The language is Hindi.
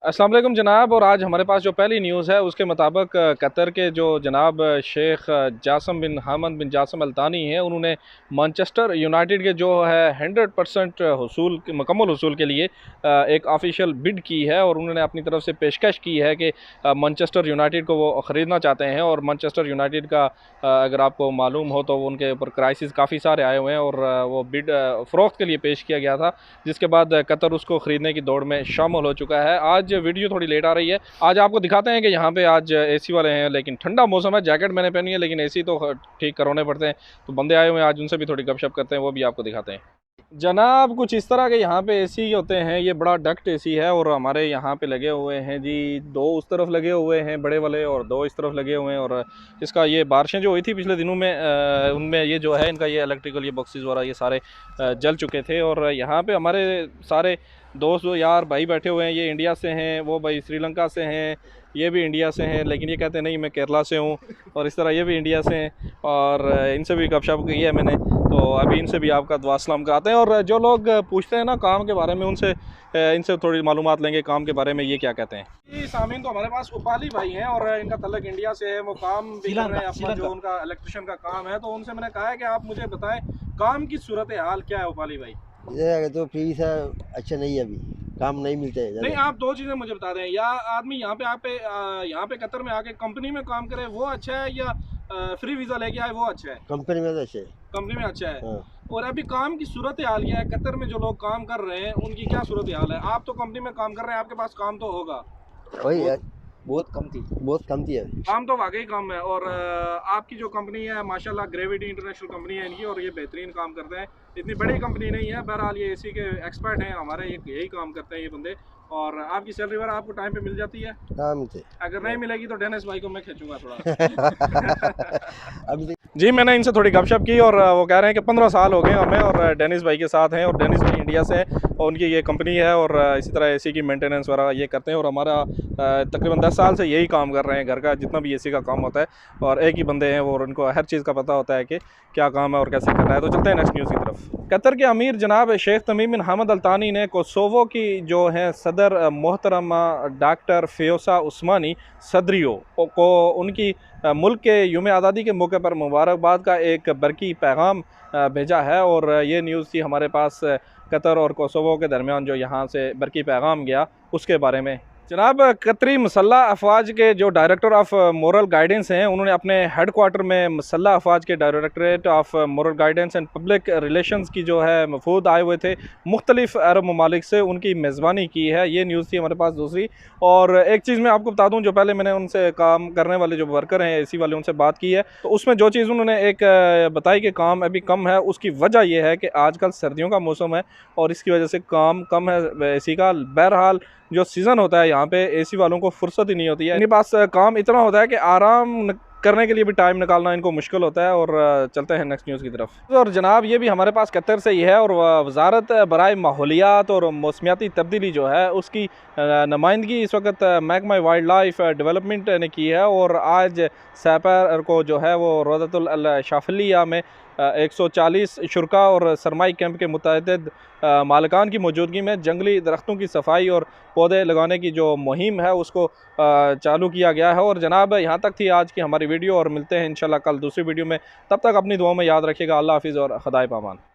अस्सलाम वालेकुम जनाब। और आज हमारे पास जो पहली न्यूज़ है उसके मुताबिक कतर के जो जनाब शेख जासम बिन हामद बिन जासम अल्तानी हैं, उन्होंने मैनचेस्टर यूनाइटेड के जो है 100% हुसूल मुकम्मल हुसूल के लिए एक ऑफिशियल बिड की है और उन्होंने अपनी तरफ से पेशकश की है कि मैनचेस्टर यूनाइटेड को वो ख़रीदना चाहते हैं। और मैनचेस्टर यूनाइटेड का अगर आपको मालूम हो तो उनके ऊपर क्राइसिस काफ़ी सारे आए हुए हैं और वो बिड फ़रोख्त के लिए पेश किया गया था, जिसके बाद कतर उसको ख़रीदने की दौड़ में शामिल हो चुका है। आज वीडियो थोड़ी लेट आ रही है। आज आपको दिखाते हैं कि यहाँ पे आज एसी वाले हैं, लेकिन ठंडा मौसम है। जैकेट मैंने पहनी है लेकिन एसी तो ठीक करवाने पड़ते हैं। तो बंदे आए हुए हैं, आज उनसे भी थोड़ी गपशप करते हैं, वो भी आपको दिखाते हैं। जनाब कुछ इस तरह के यहाँ पे एसी होते हैं, ये बड़ा डक्ट एसी है और हमारे यहाँ पे लगे हुए हैं जी। दो उस तरफ लगे हुए हैं बड़े वाले और दो इस तरफ लगे हुए हैं। और इसका ये बारिशें जो हुई थी पिछले दिनों में उनमें ये जो है इनका ये इलेक्ट्रिकल ये बॉक्सेस वगैरह ये सारे जल चुके थे। और यहाँ पे हमारे सारे दोस्त यार भाई बैठे हुए हैं। ये इंडिया से हैं, वो भाई श्रीलंका से हैं, ये भी इंडिया से हैं, लेकिन ये कहते हैं नहीं मैं केरला से हूँ। और इस तरह ये भी इंडिया से हैं और इनसे भी गपशप की है मैंने, तो अभी इनसे भी आपका दुआ सलाम कराते हैं। और जो लोग पूछते हैं ना काम के बारे में, उनसे इनसे थोड़ी मालूमात लेंगे काम के बारे में, ये क्या कहते हैं। ये सामीन तो हमारे पास उपाली भाई हैं और इनका तल्लक इंडिया से है, वो काम भी कर रहे हैं अपना जो उनका इलेक्ट्रिशियन का काम है। तो उनसे मैंने कहा है कि आप मुझे बताएं काम की सूरत हाल क्या है उपाली भाई। ये तो फीस है, अच्छा नहीं है, अभी काम नहीं मिलते हैं। नहीं, आप दो चीज़ें मुझे बता दें, या आदमी यहाँ पे कतर में आके कंपनी में काम करे वो अच्छा है, या फ्री वीज़ा लेके आए वो अच्छा है। कंपनी में तो अच्छे है। कंपनी में अच्छा है। हाँ। और अभी काम की सूरत हाल क्या है कतर में, जो लोग काम कर रहे हैं उनकी क्या सूरत हाल है। आप तो कंपनी में काम कर रहे हैं, आपके पास काम तो होगा। वही है, बहुत कम थी है। काम तो वाकई कम है। और आपकी जो कंपनी है माशाल्लाह ग्रेविटी इंटरनेशनल कंपनी है इनकी, और ये बेहतरीन काम करते हैं। इतनी बड़ी कंपनी नहीं है, बहरहाल ये एसी के एक्सपर्ट हैं हमारे, यही काम करते हैं ये बंदे। और आपकी सैलरी वगैरह आपको टाइम पे मिल जाती है। हाँ मिलते। अगर नहीं मिलेगी तो डेनिस भाई को मैं खींचूंगा थोड़ा। अभी जी मैंने इनसे थोड़ी गपशप की और वो कह रहे हैं कि 15 साल हो गए हमें और डेनिस भाई के साथ हैं। और डेनिस भाई इंडिया से हैं और उनकी ये कंपनी है और इसी तरह एसी की मेंटेनेंस वगैरह ये करते हैं। और हमारा तकरीबन 10 साल से यही काम कर रहे हैं, घर का जितना भी एसी का काम होता है। और एक ही बंदे हैं और उनको हर चीज़ का पता होता है कि क्या काम है और कैसे करना है। तो चलते हैं नेक्स्ट न्यूज़ की तरफ। कतर के अमीर जनाब शेख तमीम बिन हामद अल्तानी ने कोसोवो की जो है सदर मोहतरमा डॉक्टर फ़ियोसा उस्मानी सदरियो को उनकी मुल्क के यूम आज़ादी के मौके पर मुबारकबाद का एक बरकी पैगाम भेजा है। और ये न्यूज़ थी हमारे पास कतर और कोसोवो के दरमियान जो यहाँ से बरकी पैगाम गया उसके बारे में। जनाब कतरी मुसल्ह अफवाज के जो डायरेक्टर ऑफ मोरल गाइडेंस हैं, उन्होंने अपने हेड क्वार्टर में मुसल्ह अफवाज के directorate of moral guidance and public relations की जो है मफूद आए हुए थे मुख्तलिफ अरब ममालिक से, उनकी मेज़बानी की है। ये न्यूज़ थी हमारे पास दूसरी। और एक चीज़ मैं आपको बता दूं, जो पहले मैंने उनसे काम करने वाले जो वर्कर हैं एसी वाले उनसे बात की है, तो उसमें जो चीज़ उन्होंने एक बताई कि काम अभी कम है, उसकी वजह यह है कि आजकल सर्दियों का मौसम है और इसकी वजह से काम कम है एसी का। बहरहाल जो सीज़न होता है यहाँ पे एसी वालों को फुर्सत ही नहीं होती है, इनके पास काम इतना होता है कि आराम करने के लिए भी टाइम निकालना इनको मुश्किल होता है। और चलते हैं नेक्स्ट न्यूज़ की तरफ। और जनाब ये भी हमारे पास कतर से ही है और वजारत बराए माहौलियात और मौसमियाती तब्दीली जो है उसकी नुमाइंदगी इस वक्त महकमा वाइल्ड लाइफ डेवलपमेंट ने की है। और आज सैपर को जो है वो रोज़तुल शाफलिया में 140 शुरका और सरमाई कैंप के मुतअद्दिद मालिकान की मौजूदगी में जंगली दरख्तों की सफाई और पौधे लगाने की जो मुहिम है उसको चालू किया गया है। और जनाब यहाँ तक थी आज की हमारी वीडियो और मिलते हैं इंशाल्लाह कल दूसरी वीडियो में। तब तक अपनी दुआओं में याद रखिएगा। अल्लाह हाफिज़ और खुदाए पामान।